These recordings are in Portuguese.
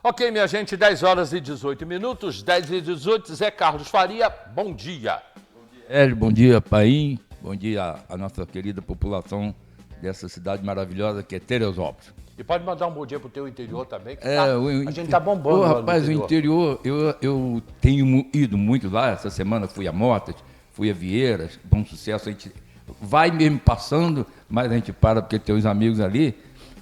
Ok, minha gente, 10 horas e 18 minutos, 10 e 18, Zé Carlos Faria, bom dia. Hélio, bom dia, Paim, bom dia à nossa querida população dessa cidade maravilhosa que é Teresópolis. E pode mandar um bom dia pro teu interior também, que a gente tá bombando lá no rapaz, interior. O interior, eu tenho ido muito lá, essa semana fui a Motas, fui a Vieiras, Bom Sucesso, a gente vai mesmo passando, mas a gente para porque tem uns amigos ali.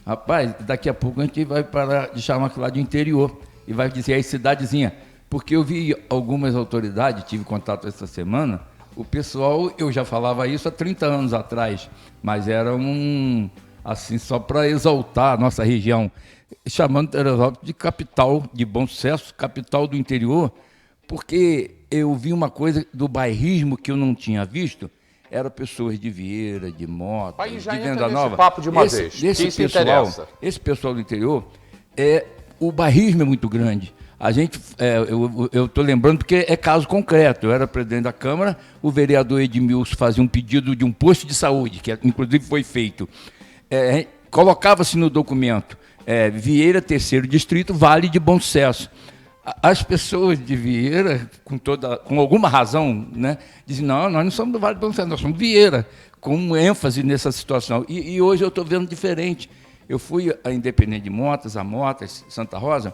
Rapaz, daqui a pouco a gente vai parar de chamar aquilo lá de interior e vai dizer aí cidadezinha, porque eu vi algumas autoridades, tive contato essa semana, o pessoal, eu já falava isso há 30 anos atrás, mas era assim, só para exaltar a nossa região, chamando Teresópolis de capital de Bom Sucesso, capital do interior, porque eu vi uma coisa do bairrismo que eu não tinha visto, era pessoas de Vieira, de Mota, Aí já de entra Venda nesse Nova. papo de uma vez, que isso interessa. Esse pessoal do interior, o bairrismo é muito grande. A gente, eu estou lembrando porque é caso concreto. Eu era presidente da Câmara, o vereador Edmilson fazia um pedido de um posto de saúde, que inclusive foi feito. Colocava-se no documento, Vieira, terceiro distrito, Vale de Bom Sucesso. As pessoas de Vieira, com alguma razão, né, dizem, não, nós não somos do Vale de Bom Sucesso, nós somos Vieira, com ênfase nessa situação. E hoje eu estou vendo diferente. Eu fui a Independente de Motas, a Motas, Santa Rosa,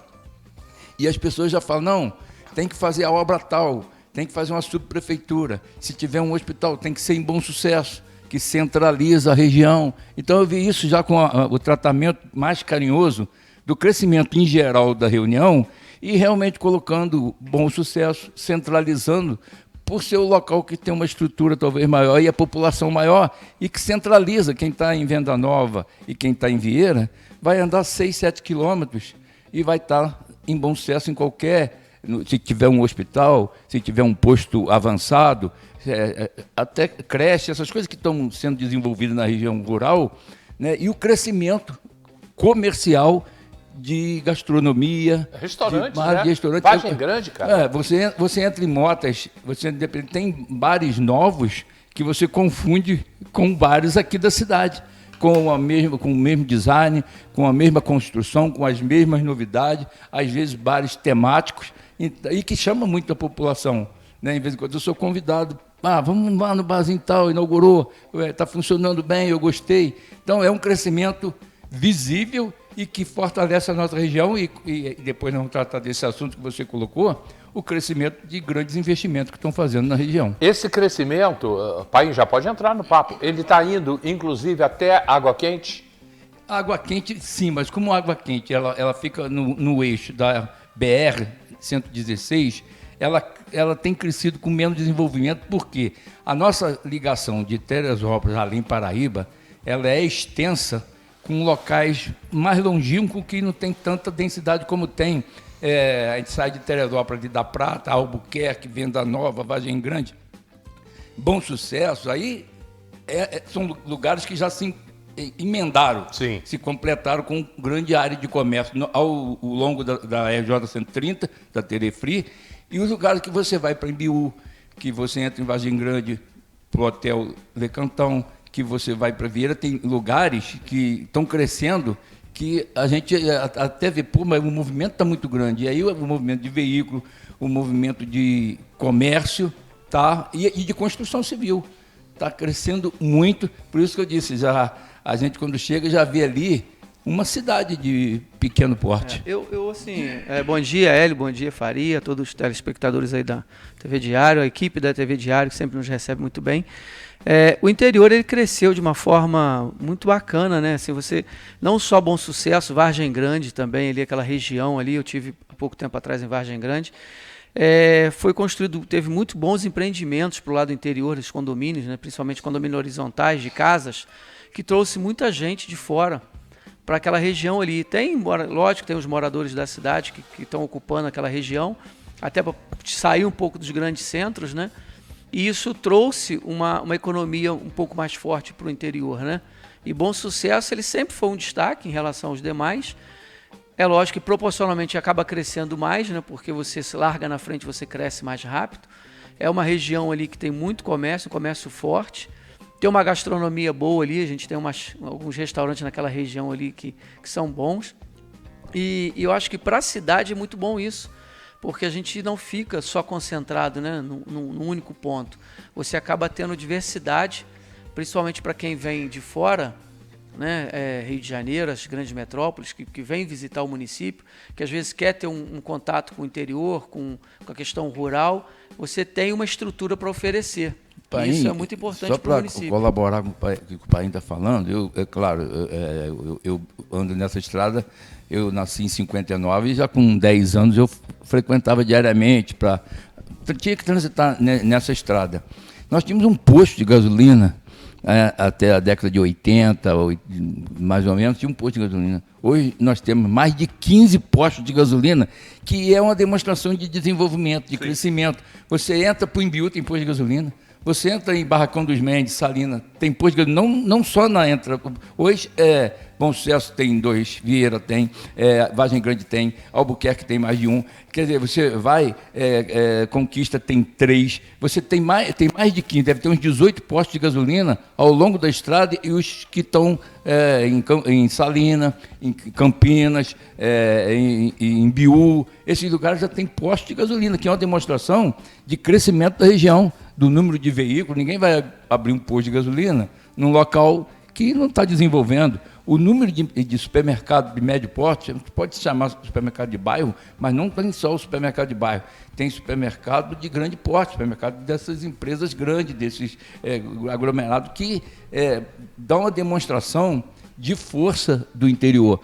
e as pessoas já falam, não, tem que fazer a obra tal, tem que fazer uma subprefeitura, se tiver um hospital tem que ser em Bom Sucesso, que centraliza a região. Então eu vi isso já com o tratamento mais carinhoso do crescimento em geral da reunião e realmente colocando Bom Sucesso, centralizando por ser o local que tem uma estrutura talvez maior e a população maior e que centraliza. Quem está em Venda Nova e quem está em Vieira vai andar 6, 7 quilômetros e vai estar em Bom Sucesso em qualquer, se tiver um hospital, se tiver um posto avançado, até creche, essas coisas que estão sendo desenvolvidas na região rural, né? E o crescimento comercial de gastronomia, restaurante, de restaurante. Vargem Grande, cara. Você entra em Motas, tem bares novos que você confunde com bares aqui da cidade, com o mesmo design, com a mesma construção, com as mesmas novidades, às vezes bares temáticos, e que chama muito a população. Né? Em vez de quando eu sou convidado, vamos lá no barzinho tal, inaugurou, está funcionando bem, eu gostei. Então é um crescimento visível e que fortalece a nossa região e depois nós vamos tratar desse assunto que você colocou, o crescimento de grandes investimentos que estão fazendo na região. Esse crescimento, pai, já pode entrar no papo, ele está indo, inclusive, até Água Quente? Água Quente, sim, mas como Água Quente ela fica no eixo da BR-116, ela tem crescido com menos desenvolvimento, porque a nossa ligação de Teresópolis, além Paraíba, ela é extensa com locais mais longínquos que não tem tanta densidade como tem. A gente sai de Teresópolis da Prata, Albuquerque, Venda Nova, Vargem Grande, Bom Sucesso, aí são lugares que já se emendaram, sim, se completaram com grande área de comércio ao longo da RJ 130, da Terefri, e os lugares que você vai para Embiú, que você entra em Vargem Grande, para o Hotel Le Cantão, que você vai para Vieira, tem lugares que estão crescendo, que a gente até vê, mas o movimento está muito grande. E aí o movimento de veículo, o movimento de comércio e de construção civil está crescendo muito. Por isso que eu disse, a gente quando chega já vê ali uma cidade de pequeno porte. Bom dia, Hélio, bom dia, Faria, todos os telespectadores aí da TV Diário, a equipe da TV Diário, que sempre nos recebe muito bem. O interior ele cresceu de uma forma muito bacana, né? Assim, você não só Bom Sucesso, Vargem Grande também, ali aquela região ali, eu tive há pouco tempo atrás em Vargem Grande, foi construído, teve muito bons empreendimentos para o lado interior dos condomínios, né? Principalmente condomínios horizontais de casas, que trouxe muita gente de fora para aquela região ali. Lógico, tem os moradores da cidade que estão ocupando aquela região, até para sair um pouco dos grandes centros, né? E isso trouxe uma economia um pouco mais forte para o interior, né? E Bom Sucesso, ele sempre foi um destaque em relação aos demais. É lógico que proporcionalmente acaba crescendo mais, né? Porque você se larga na frente, você cresce mais rápido. É uma região ali que tem muito comércio, um comércio forte. Tem uma gastronomia boa ali, a gente tem alguns restaurantes naquela região ali que são bons. E eu acho que para a cidade é muito bom isso, porque a gente não fica só concentrado, né, num único ponto. Você acaba tendo diversidade, principalmente para quem vem de fora, né, Rio de Janeiro, as grandes metrópoles, que vem visitar o município, que às vezes quer ter um contato com o interior, com a questão rural, você tem uma estrutura para oferecer. Paim, isso é muito importante para o município. Só para colaborar com o que o Paim está falando, eu ando nessa estrada, eu nasci em 59 e já com 10 anos eu frequentava diariamente, tinha que transitar nessa estrada. Nós tínhamos um posto de gasolina, até a década de 80, mais ou menos, tinha um posto de gasolina. Hoje nós temos mais de 15 postos de gasolina, que é uma demonstração de desenvolvimento, de crescimento. Você entra para o Imbiú, tem posto de gasolina. Você entra em Barracão dos Mendes, Salina, tem posto de gasolina, não só na entrada. Hoje, Bom Sucesso tem 2, Vieira tem, Vargem Grande tem, Albuquerque tem mais de 1. Quer dizer, você vai, Conquista tem 3, você tem mais de 15, deve ter uns 18 postos de gasolina ao longo da estrada, e os que estão em Salina, em Campinas, em Biú, esses lugares já tem postos de gasolina, que é uma demonstração de crescimento da região, do número de veículos. Ninguém vai abrir um posto de gasolina num local que não está desenvolvendo. O número de supermercado de médio porte, pode se chamar supermercado de bairro, mas não tem só o supermercado de bairro. Tem supermercado de grande porte, supermercado dessas empresas grandes, desses aglomerados, que dão uma demonstração de força do interior.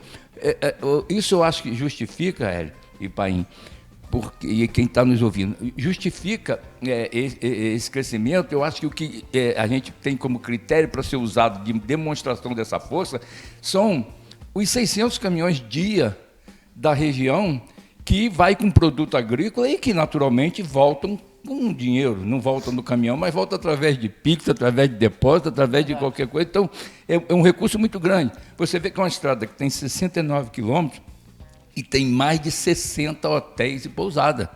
Isso eu acho que justifica, Hélio e Paim, e quem está nos ouvindo, justifica esse crescimento. Eu acho que o que a gente tem como critério para ser usado de demonstração dessa força são os 600 caminhões dia da região que vai com produto agrícola e que naturalmente voltam com dinheiro, não voltam no caminhão, mas voltam através de Pix, através de depósito, através de qualquer coisa. Então, é um recurso muito grande. Você vê que é uma estrada que tem 69 quilômetros, e tem mais de 60 hotéis e pousadas.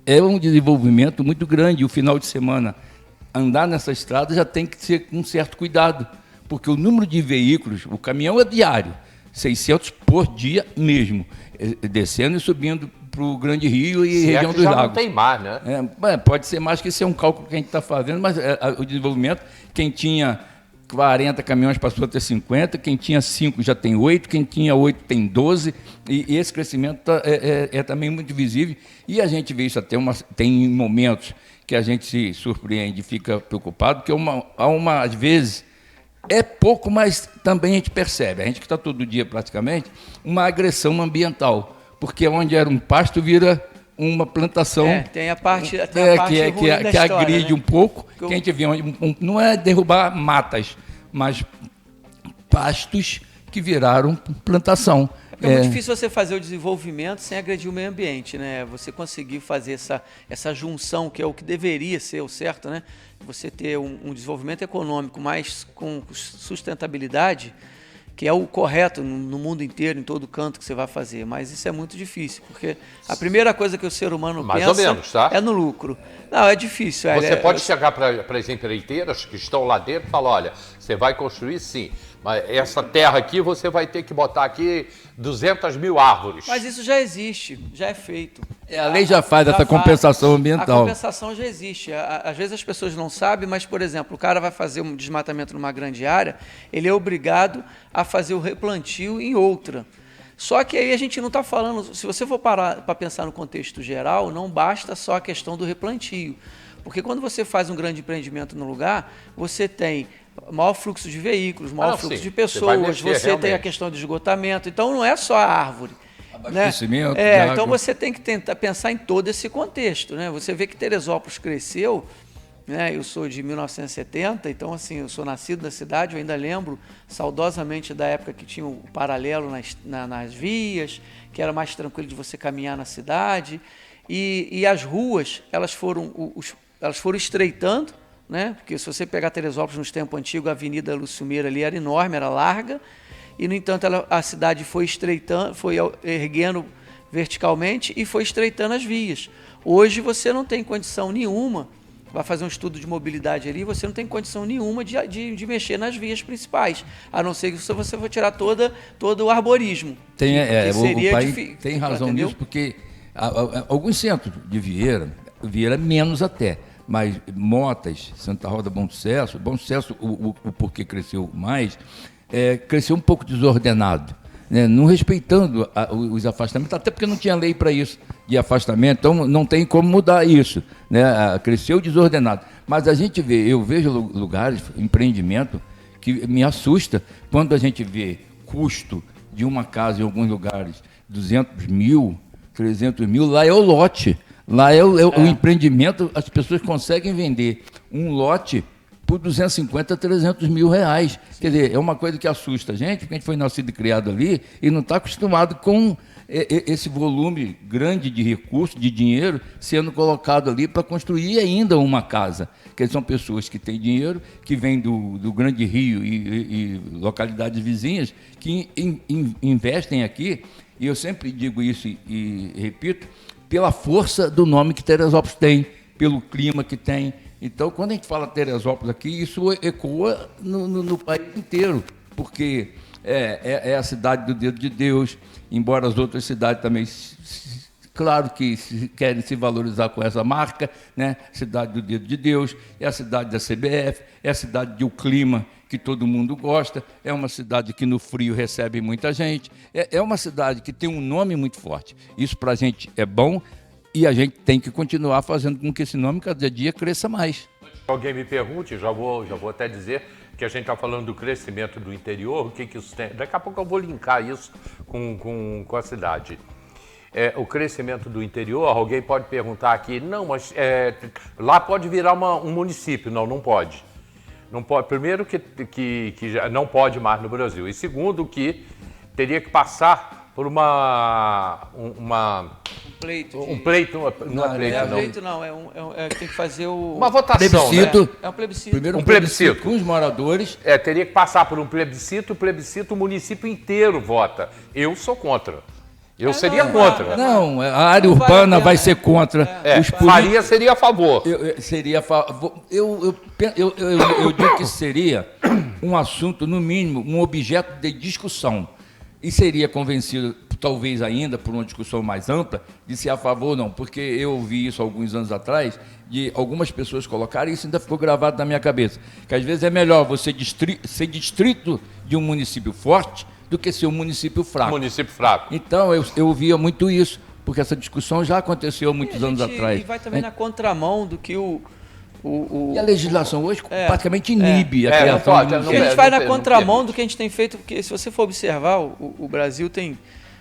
É um desenvolvimento muito grande. O final de semana, andar nessa estrada já tem que ser com um certo cuidado, porque o número de veículos, o caminhão é diário, 600 por dia mesmo, descendo e subindo para o Grande Rio e região dos lagos. Não tem mais, né? Pode ser mais, que esse é um cálculo que a gente está fazendo, mas o desenvolvimento, quem tinha 40 caminhões passou a ter 50, quem tinha 5 já tem 8, quem tinha 8 tem 12, e esse crescimento é também muito visível, e a gente vê isso tem momentos que a gente se surpreende e fica preocupado, porque às vezes é pouco, mas também a gente percebe, a gente que está todo dia praticamente, uma agressão ambiental, porque onde era um pasto vira uma plantação, tem a parte que agride, né? Um pouco, que a gente vê não é derrubar matas, mas pastos que viraram plantação. É muito difícil você fazer o desenvolvimento sem agredir o meio ambiente, né? Você conseguir fazer essa junção, que é o que deveria ser o certo, né? Você ter um desenvolvimento econômico mais com sustentabilidade, que é o correto no mundo inteiro, em todo canto que você vai fazer. Mas isso é muito difícil, porque a primeira coisa que o ser humano pensa é no lucro. Não, é difícil. Você pode chegar para as empreiteiras que estão lá dentro e falar, olha, você vai construir sim, mas essa terra aqui você vai ter que botar aqui 200 mil árvores. Mas isso já existe, já é feito. A lei já faz essa compensação ambiental. A compensação já existe. Às vezes as pessoas não sabem, mas, por exemplo, o cara vai fazer um desmatamento numa grande área, ele é obrigado a fazer o replantio em outra. Só que aí a gente não está falando, se você for parar para pensar no contexto geral, não basta só a questão do replantio. Porque quando você faz um grande empreendimento no lugar, você tem maior fluxo de veículos, maior fluxo de pessoas, você tem a questão de esgotamento. Então não é só a árvore. Abastecimento, né? Então você tem que tentar pensar em todo esse contexto. Né? Você vê que Teresópolis cresceu, né? Eu sou de 1970, então assim, eu sou nascido na cidade, eu ainda lembro saudosamente da época que tinha o paralelo nas vias, que era mais tranquilo de você caminhar na cidade, e as ruas, elas foram estreitando, né? Porque se você pegar Teresópolis nos tempos antigos, a Avenida Lúcio Meira ali era enorme, era larga, e no entanto a cidade foi estreitando, foi erguendo verticalmente e foi estreitando as vias. Hoje você não tem condição nenhuma vai fazer um estudo de mobilidade ali, você não tem condição nenhuma de mexer nas vias principais, a não ser que você for tirar todo o arborismo. O pai tem razão nisso, porque alguns centros de Vieira menos até, mas Motas, Santa Rosa, Bom Sucesso, o porquê cresceu mais, cresceu um pouco desordenado, né? Não respeitando os afastamentos, até porque não tinha lei para isso, de afastamento, então não tem como mudar isso, né? Cresceu desordenado. Mas eu vejo lugares, empreendimento, que me assusta quando a gente vê custo de uma casa em alguns lugares, 200 mil, 300 mil, lá é o lote. Lá o empreendimento, as pessoas conseguem vender um lote por 250, 300 mil reais. Quer dizer, é uma coisa que assusta a gente, porque a gente foi nascido e criado ali e não está acostumado com esse volume grande de recursos, de dinheiro, sendo colocado ali para construir ainda uma casa. Que são pessoas que têm dinheiro, que vêm do Grande Rio e localidades vizinhas, que investem aqui, e eu sempre digo isso e repito, pela força do nome que Teresópolis tem, pelo clima que tem. Então, quando a gente fala Teresópolis aqui, isso ecoa no país inteiro, porque é a cidade do dedo de Deus, embora as outras cidades também, claro que querem se valorizar com essa marca, né? Cidade do dedo de Deus, é a cidade da CBF, é a cidade do clima que todo mundo gosta, é uma cidade que no frio recebe muita gente, é uma cidade que tem um nome muito forte. Isso para a gente é bom e a gente tem que continuar fazendo com que esse nome cada dia cresça mais. Alguém me pergunte, já vou até dizer que a gente está falando do crescimento do interior, o que isso tem. Daqui a pouco eu vou linkar isso com a cidade. O crescimento do interior, alguém pode perguntar aqui, não, mas lá pode virar um município. Não pode. Não pode. Primeiro que já não pode mais no Brasil. E segundo que teria que passar por um pleito. Tem que fazer uma votação. Plebiscito. Né? Um plebiscito. Primeiro um plebiscito com os moradores. Teria que passar por um plebiscito, o município inteiro vota. Eu sou contra. Eu seria contra. Não, a área urbana vai ser contra. Faria seria a favor. Seria a favor. Eu digo que seria um assunto, no mínimo, um objeto de discussão. E seria convencido, talvez ainda, por uma discussão mais ampla, de ser a favor ou não. Porque eu ouvi isso alguns anos atrás, de algumas pessoas colocarem, e isso ainda ficou gravado na minha cabeça. Que às vezes é melhor você ser distrito de um município forte do que ser um município fraco. Então, eu ouvia muito isso, porque essa discussão já aconteceu muitos anos atrás. E vai também na contramão do que E a legislação hoje praticamente inibe a criação. A gente vai na contramão do que a gente tem feito, porque se você for observar, o Brasil tem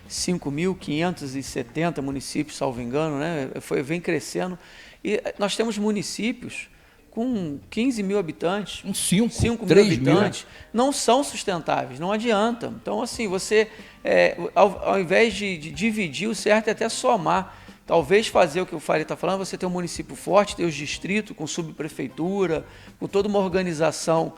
5.570 municípios, salvo engano, né? Vem crescendo. E nós temos municípios com 15 mil habitantes, 5 mil habitantes, não são sustentáveis, não adianta. Então, assim, você, ao invés de dividir, o certo é até somar. Talvez fazer o que o Faria está falando, você ter um município forte, ter os distritos com subprefeitura, com toda uma organização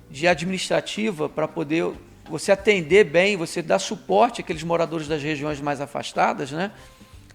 de administrativa para poder você atender bem, você dar suporte àqueles moradores das regiões mais afastadas, né?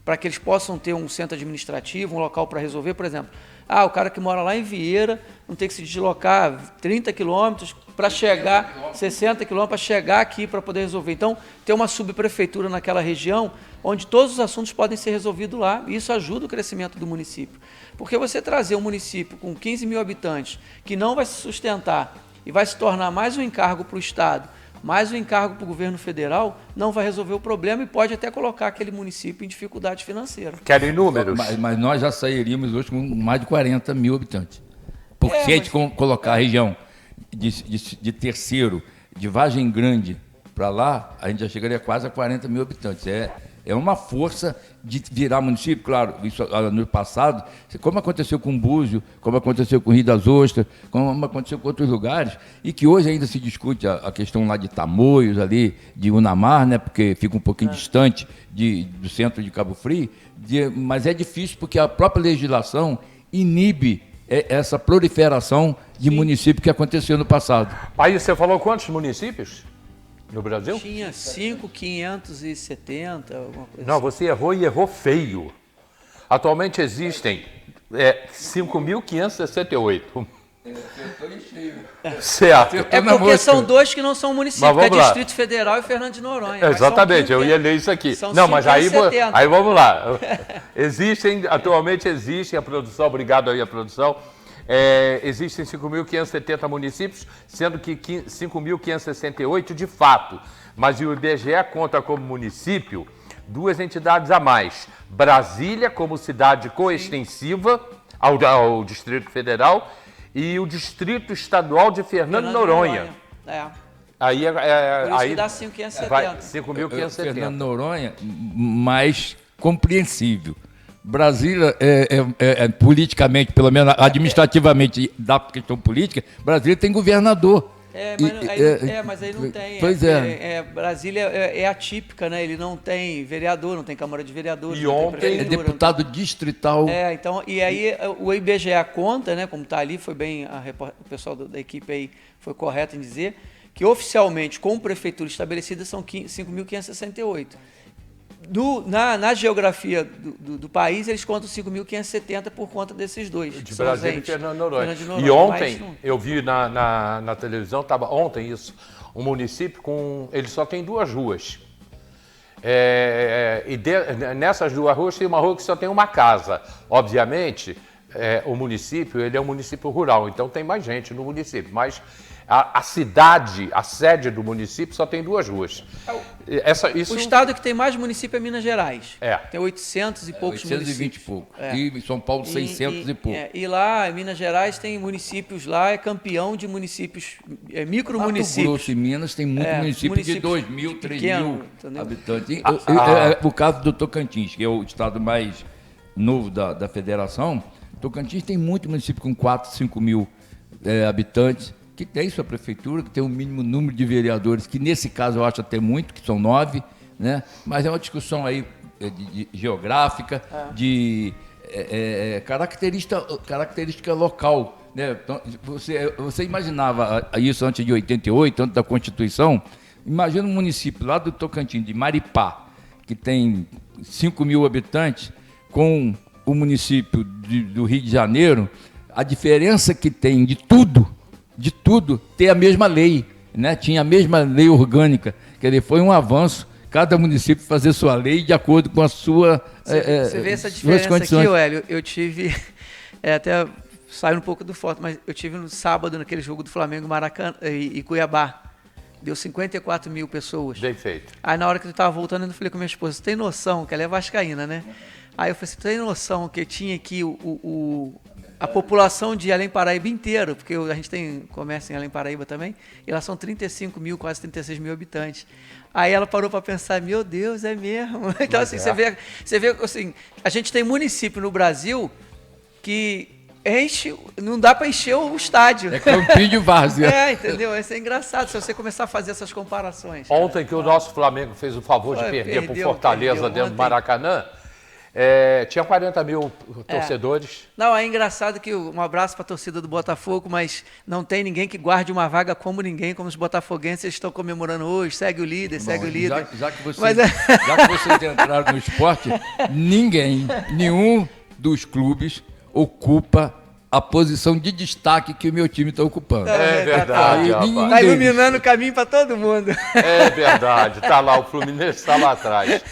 Para que eles possam ter um centro administrativo, um local para resolver, por exemplo. O cara que mora lá em Vieira não tem que se deslocar 30 quilômetros para chegar, 60 quilômetros para chegar aqui para poder resolver. Então, ter uma subprefeitura naquela região onde todos os assuntos podem ser resolvidos lá, e isso ajuda o crescimento do município. Porque você trazer um município com 15 mil habitantes que não vai se sustentar e vai se tornar mais um encargo para o Estado, mais um encargo para o governo federal, não vai resolver o problema e pode até colocar aquele município em dificuldade financeira. Querem números? Mas nós já sairíamos hoje com mais de 40 mil habitantes. Porque se a gente colocar a região de Terceiro, de Vargem Grande para lá, a gente já chegaria quase a 40 mil habitantes. É uma força de virar município, claro, isso no passado, como aconteceu com Búzio, como aconteceu com Rio das Ostras, como aconteceu com outros lugares, e que hoje ainda se discute a questão lá de Tamoios, ali, de Unamar, né, porque fica um pouquinho distante do centro de Cabo Frio, mas é difícil porque a própria legislação inibe essa proliferação de município que aconteceu no passado. Aí você falou quantos municípios no Brasil? Tinha 5.570, alguma coisa Não, você errou e errou feio. Atualmente existem 5.568. Certo. É porque são dois que não são municípios, que é Distrito Federal e Fernando de Noronha. Exatamente, eu ia ler isso aqui. Não, mas aí vamos lá. Atualmente existem a produção, obrigado aí a produção, existem 5.570 municípios, sendo que 5.568 de fato. Mas o IBGE conta como município duas entidades a mais. Brasília como cidade coextensiva ao Distrito Federal e o Distrito Estadual de Fernando de Noronha. Aí que dá 5.570. 5.570. Fernando de Noronha, mais compreensível. Brasília, politicamente, pelo menos administrativamente, da questão política, Brasília tem governador. Mas aí não tem. Pois Brasília é atípica, né? Ele não tem vereador, não tem Câmara de Vereadores. E ontem é deputado distrital. Então, e aí o IBGE conta, né? Como está ali, foi bem, o pessoal da equipe aí foi correto em dizer, que oficialmente, com prefeitura estabelecida, são 5.568. Na geografia do país, eles contam 5.570 por conta desses dois. De Brasília e Fernando de Noronha. E ontem, eu vi na televisão, estava ontem isso, um município ele só tem 2 ruas. Nessas 2 ruas tem uma rua que só tem uma casa. Obviamente, o município ele é um município rural, então tem mais gente no município, mas a cidade, a sede do município só tem 2 ruas. O estado que tem mais município é Minas Gerais. É. Tem 800 e poucos 820 municípios. E pouco. E São Paulo 600 e pouco. E lá, em Minas Gerais, tem municípios lá, é campeão de municípios, micromunicípios. Mato Grosso e Minas tem muito município de 2.000, 3.000 habitantes. O caso do Tocantins, que é o estado mais novo da federação, Tocantins tem muito município com 4, 5 mil habitantes, que tem sua prefeitura, que tem um mínimo número de vereadores, que nesse caso eu acho até muito, que são 9, né? Mas é uma discussão aí de geográfica, de característica local, né? Então, você imaginava isso antes de 88, antes da Constituição? Imagina um município lá do Tocantins, de Maripá, que tem 5 mil habitantes, com o município do Rio de Janeiro, a diferença que tem de tudo, ter a mesma lei, né? Tinha a mesma lei orgânica, quer dizer, foi um avanço, cada município fazer sua lei de acordo com a sua Você vê essa diferença aqui, Hélio, eu tive, até saindo um pouco do foto, mas eu tive no sábado, naquele jogo do Flamengo, Maracanã e Cuiabá, deu 54 mil pessoas. Bem feito. Aí na hora que eu estava voltando, eu falei com minha esposa, você tem noção, que ela é vascaína, né? Aí eu falei, você tem noção que tinha aqui a população de Além Paraíba inteira, porque a gente tem comércio em Além Paraíba também, e lá são 35 mil, quase 36 mil habitantes. Aí ela parou para pensar, meu Deus, é mesmo? Então, assim, você vê assim, a gente tem município no Brasil que enche, não dá para encher o estádio. É campinho de várzea. Entendeu? Isso é engraçado, se você começar a fazer essas comparações. Ontem que o nosso Flamengo fez o favor de perder para o Fortaleza dentro do Maracanã, tinha 40 mil torcedores. Não, é engraçado que um abraço para a torcida do Botafogo, mas não tem ninguém que guarde uma vaga como ninguém, como os botafoguenses estão comemorando hoje. Segue o líder, segue o líder. Já que vocês entraram no esporte, nenhum dos clubes ocupa a posição de destaque que o meu time está ocupando. É verdade. Está iluminando o caminho para todo mundo. É verdade. Está lá, o Fluminense está lá atrás.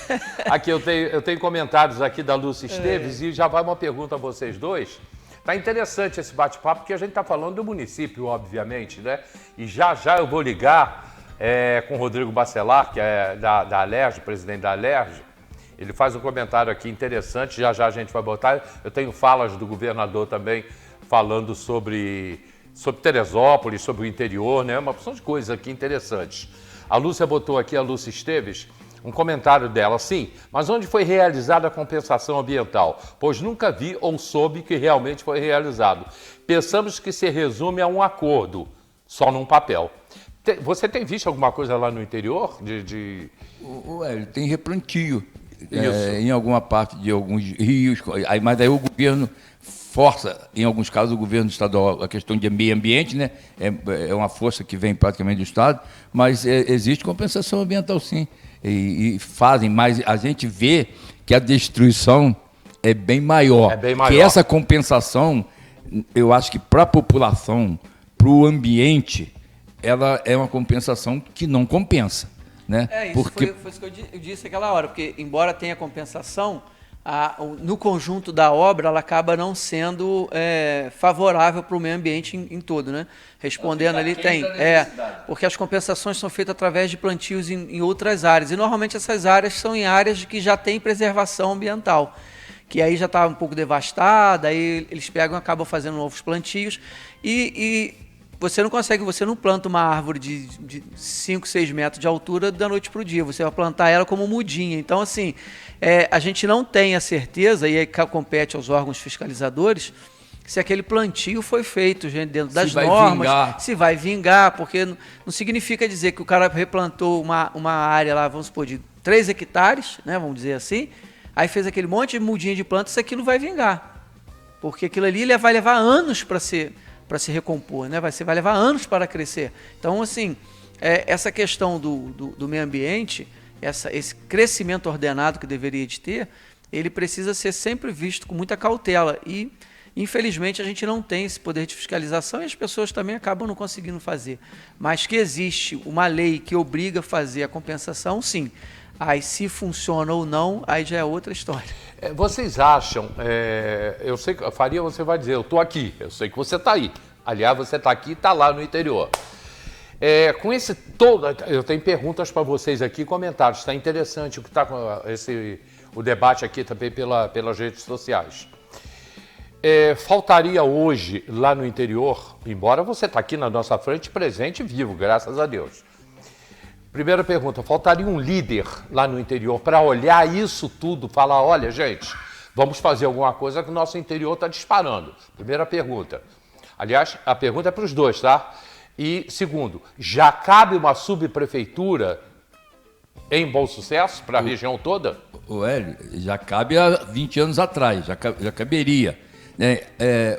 Aqui eu tenho comentários aqui da Lúcia Esteves e já vai uma pergunta a vocês dois. Está interessante esse bate-papo, porque a gente está falando do município, obviamente, né? E já eu vou ligar com o Rodrigo Bacelar, que é da Alerj, presidente da Alerj. Ele faz um comentário aqui interessante, já a gente vai botar. Eu tenho falas do governador também, falando sobre Teresópolis, sobre o interior, né? Uma porção de coisas aqui interessantes. A Lúcia botou aqui, a Lúcia Esteves, um comentário dela. Sim, mas onde foi realizada a compensação ambiental? Pois nunca vi ou soube que realmente foi realizado. Pensamos que se resume a um acordo, só num papel. Você tem visto alguma coisa lá no interior? Tem replantio em alguma parte de alguns rios, mas aí o governo força, em alguns casos, o governo estadual, a questão de meio ambiente, né? É uma força que vem praticamente do Estado, mas existe compensação ambiental, sim. E fazem, mas a gente vê que a destruição é bem maior. É bem maior. Que essa compensação, eu acho que para a população, para o ambiente, ela é uma compensação que não compensa. Né? Isso porque... foi isso que eu disse aquela hora, porque embora tenha compensação, no conjunto da obra ela acaba não sendo favorável para o meio ambiente em todo, né? Respondendo ali, tem. Porque as compensações são feitas através de plantios em outras áreas, e normalmente essas áreas são em áreas que já tem preservação ambiental, que aí já está um pouco devastada, aí eles pegam e acabam fazendo novos plantios, e você não planta uma árvore de 5, 6 metros de altura da noite para o dia, você vai plantar ela como mudinha. Então, assim, a gente não tem a certeza, e aí compete aos órgãos fiscalizadores, se aquele plantio foi feito dentro das normas, se vai vingar, porque não significa dizer que o cara replantou uma área lá, vamos supor, de 3 hectares, né, vamos dizer assim, aí fez aquele monte de mudinha de plantas, isso aquilo vai vingar. Porque aquilo ali vai levar anos para se recompor, né? Vai levar anos para crescer. Então, assim, essa questão do meio ambiente, esse crescimento ordenado que deveria de ter, ele precisa ser sempre visto com muita cautela. E, infelizmente, a gente não tem esse poder de fiscalização e as pessoas também acabam não conseguindo fazer. Mas que existe uma lei que obriga a fazer a compensação, sim. Aí, se funciona ou não, aí já é outra história. Vocês acham, eu sei que, Faria, você vai dizer, eu estou aqui, eu sei que você está aí. Aliás, você está aqui e está lá no interior. Com esse todo, eu tenho perguntas para vocês aqui, comentários. Está interessante o que está o debate aqui também pelas redes sociais. Faltaria hoje, lá no interior, embora você está aqui na nossa frente, presente e vivo, graças a Deus. Primeira pergunta, faltaria um líder lá no interior para olhar isso tudo, falar, olha, gente, vamos fazer alguma coisa que o nosso interior está disparando. Primeira pergunta. Aliás, a pergunta é para os dois, tá? E segundo, já cabe uma subprefeitura em Bom Sucesso para a região toda? O Hélio, já cabe há 20 anos atrás, já caberia.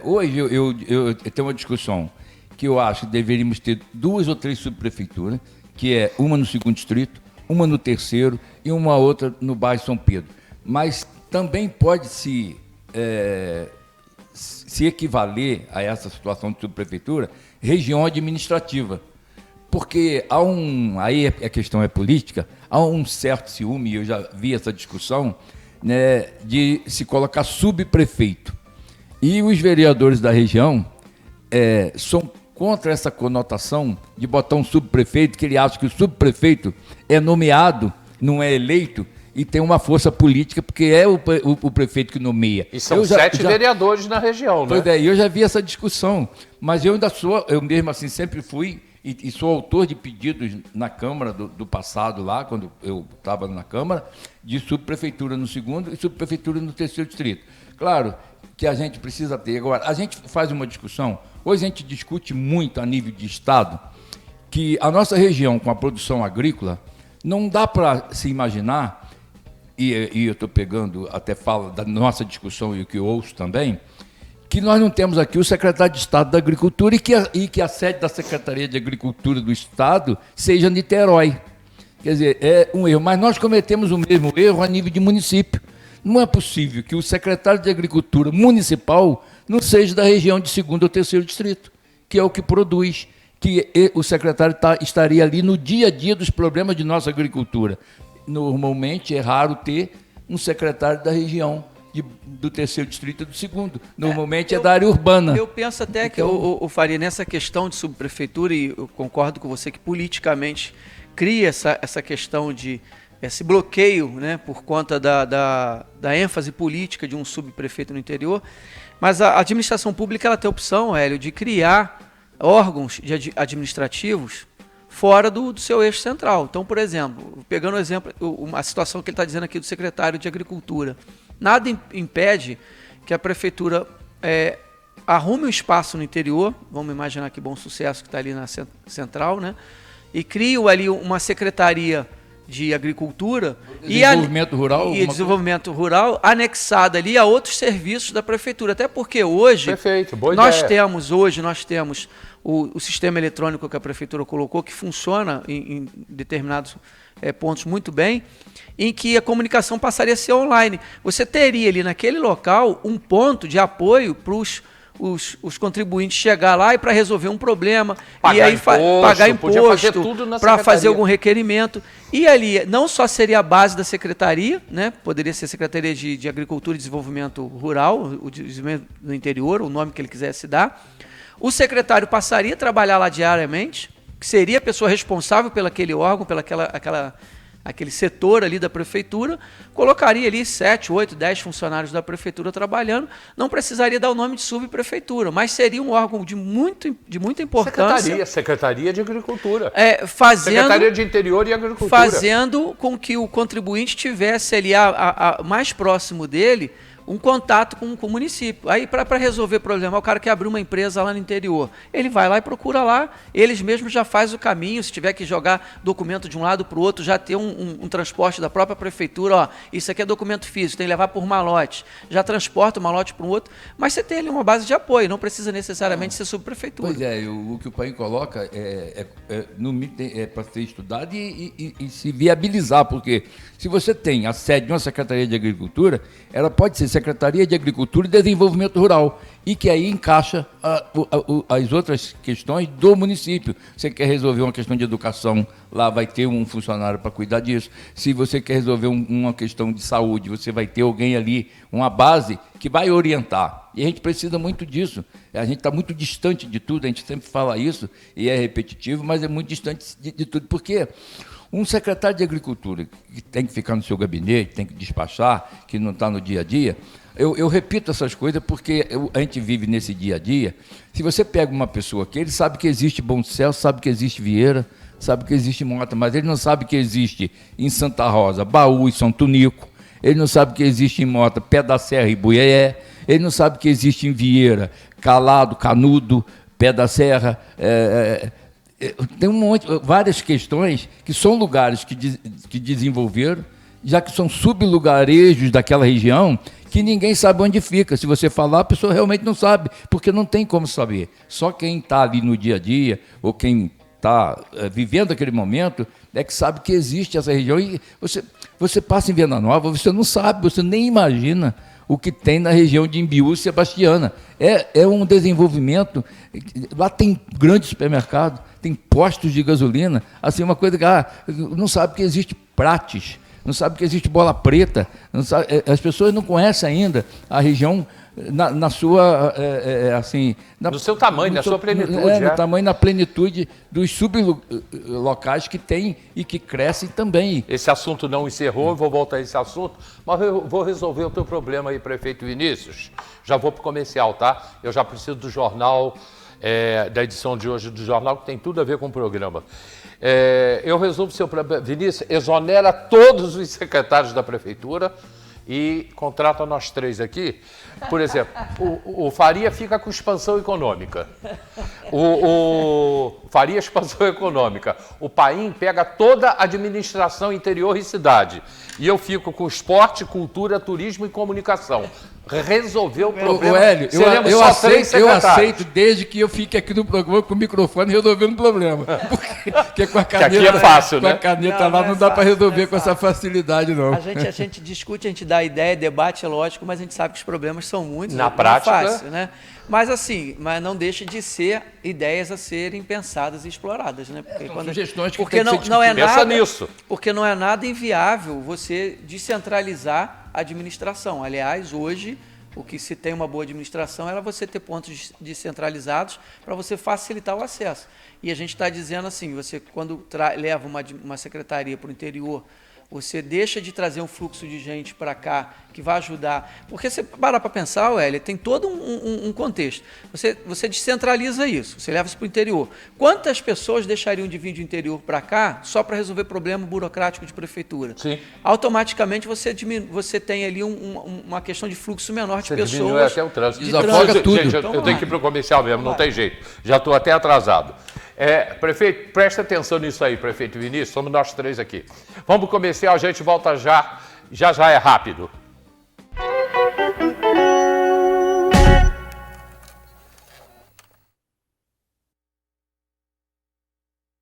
Hoje eu tenho uma discussão que eu acho que deveríamos ter 2 ou 3 subprefeituras, que é uma no 2º distrito, uma no 3º e uma outra no bairro São Pedro. Mas também pode se equivaler a essa situação de subprefeitura, região administrativa. Porque aí a questão é política, há um certo ciúme, eu já vi essa discussão, né, de se colocar subprefeito. E os vereadores da região são contra essa conotação de botar um subprefeito, que ele acha que o subprefeito é nomeado, não é eleito, e tem uma força política, porque é o prefeito que nomeia. E são 7 vereadores na região, né? Pois eu já vi essa discussão, mas eu mesmo assim sempre fui, e sou autor de pedidos na Câmara do passado lá, quando eu estava na Câmara, de subprefeitura no 2º e subprefeitura no 3º distrito. Claro que a gente precisa ter. Agora, a gente faz uma discussão, hoje a gente discute muito a nível de Estado, que a nossa região com a produção agrícola, não dá para se imaginar, e eu estou pegando até fala da nossa discussão e o que eu ouço também, que nós não temos aqui o secretário de Estado da Agricultura e que a sede da Secretaria de Agricultura do Estado seja Niterói. Quer dizer, é um erro, mas nós cometemos o mesmo erro a nível de município. Não é possível que o secretário de Agricultura municipal não seja da região de 2º ou 3º distrito, que é o que produz, que o secretário estaria ali no dia a dia dos problemas de nossa agricultura. Normalmente é raro ter um secretário da região do 3º distrito e do 2º. Normalmente é da área urbana. Eu penso até que eu faria nessa questão de subprefeitura, e eu concordo com você que politicamente cria essa questão de esse bloqueio, né, por conta da ênfase política de um subprefeito no interior, mas a administração pública ela tem a opção, Hélio, de criar órgãos administrativos fora do seu eixo central. Então, por exemplo, pegando o exemplo, a situação que ele está dizendo aqui do secretário de Agricultura, nada impede que a prefeitura arrume um espaço no interior, vamos imaginar que Bom Sucesso que está ali na central, né, e crie ali uma secretaria de agricultura e desenvolvimento rural anexada ali a outros serviços da prefeitura, até porque hoje nós temos o sistema eletrônico que a prefeitura colocou, que funciona em determinados pontos muito bem, em que a comunicação passaria a ser online. Você teria ali naquele local um ponto de apoio para os contribuintes chegar lá e para resolver um problema, pagar imposto, para fazer algum requerimento. E ali não só seria a base da secretaria, né? Poderia ser a Secretaria de Agricultura e Desenvolvimento Rural, o desenvolvimento do interior, o nome que ele quisesse dar. O secretário passaria a trabalhar lá diariamente, que seria a pessoa responsável pelo aquele órgão, aquele setor ali da prefeitura, colocaria ali 7, 8, 10 funcionários da prefeitura trabalhando, não precisaria dar o nome de subprefeitura, mas seria um órgão de muita importância. Secretaria de Agricultura. Secretaria de Interior e Agricultura. Fazendo com que o contribuinte tivesse ali mais próximo dele um contato com o município. Aí, para resolver problema, o cara quer abrir uma empresa lá no interior, ele vai lá e procura lá, eles mesmos já fazem o caminho, se tiver que jogar documento de um lado para o outro, já ter um transporte da própria prefeitura, ó, isso aqui é documento físico, tem que levar por malote, já transporta o malote para um outro, mas você tem ali uma base de apoio, não precisa necessariamente ser subprefeitura. Pois é, o que o Paim coloca é para ser estudado e se viabilizar, porque se você tem a sede de uma Secretaria de Agricultura, ela pode ser Secretaria de Agricultura e Desenvolvimento Rural, e que aí encaixa as outras questões do município. Você quer resolver uma questão de educação, lá vai ter um funcionário para cuidar disso. Se você quer resolver uma questão de saúde, você vai ter alguém ali, uma base que vai orientar. E a gente precisa muito disso. A gente está muito distante de tudo, a gente sempre fala isso, e é repetitivo, mas é muito distante de tudo. Porque um secretário de Agricultura que tem que ficar no seu gabinete, tem que despachar, que não está no dia a dia, eu repito essas coisas porque a gente vive nesse dia a dia. Se você pega uma pessoa aqui, ele sabe que existe Bom Sucesso, sabe que existe Vieira, sabe que existe Mota, mas ele não sabe que existe em Santa Rosa, Baú e São Tunico, ele não sabe que existe em Mota, Pé da Serra e Buiaé, ele não sabe que existe em Vieira, Calado, Canudo, Pé da Serra, tem várias questões que são lugares que desenvolveram, já que são sublugarejos daquela região, que ninguém sabe onde fica. Se você falar, a pessoa realmente não sabe, porque não tem como saber. Só quem está ali no dia a dia, ou quem está vivendo aquele momento, é que sabe que existe essa região. E você passa em Venda Nova, você não sabe, você nem imagina o que tem na região de Imbiú e Sebastiana. É um desenvolvimento. Lá tem grandes supermercados, tem postos de gasolina, assim, uma coisa que não sabe que existe Prates, não sabe que existe Bola Preta, não sabe, as pessoas não conhecem ainda a região na sua, assim... No seu tamanho, na sua plenitude. No tamanho, na plenitude dos sublocais que tem e que crescem também. Esse assunto não encerrou, vou voltar a esse assunto, mas eu vou resolver o teu problema aí, prefeito Vinícius. Já vou para o comercial, tá? Eu já preciso do jornal, da edição de hoje do jornal, que tem tudo a ver com o programa. Eu resolvo o seu problema. Vinícius, exonera todos os secretários da prefeitura e contrata nós três aqui. Por exemplo, o Faria fica com expansão econômica. O Faria expansão econômica. O Paim pega toda a administração interior e cidade. E eu fico com esporte, cultura, turismo e comunicação. Resolveu o problema. Hélio, eu aceito desde que eu fique aqui no programa com o microfone resolvendo o problema. Porque com a caneta, aqui é fácil, com a caneta lá não dá para resolver com essa facilidade, não. A gente discute, a gente dá ideia, debate, é lógico, mas a gente sabe que os problemas são muitos. Na prática, é fácil, né? Mas assim, não deixa de ser ideias a serem pensadas e exploradas, né? São sugestões que porque tem que não é pensa nada nisso. Porque não é nada inviável você descentralizar a administração. Aliás, hoje o que se tem uma boa administração era você ter pontos descentralizados para você facilitar o acesso. E a gente está dizendo assim, você quando leva uma secretaria para o interior, você deixa de trazer um fluxo de gente para cá que vai ajudar. Porque você parar para pensar, Hélio, tem todo um contexto. Você descentraliza isso, você leva isso para o interior. Quantas pessoas deixariam de vir do interior para cá só para resolver problema burocrático de prefeitura? Sim. Automaticamente você tem ali uma questão de fluxo menor de você pessoas. Diminui até o trânsito. Desafoga tudo. Gente, eu tenho que ir para o comercial mesmo, não tem jeito. Já estou até atrasado. Prefeito, presta atenção nisso aí, prefeito Vinícius, somos nós três aqui. Vamos para o comercial, a gente volta já é rápido.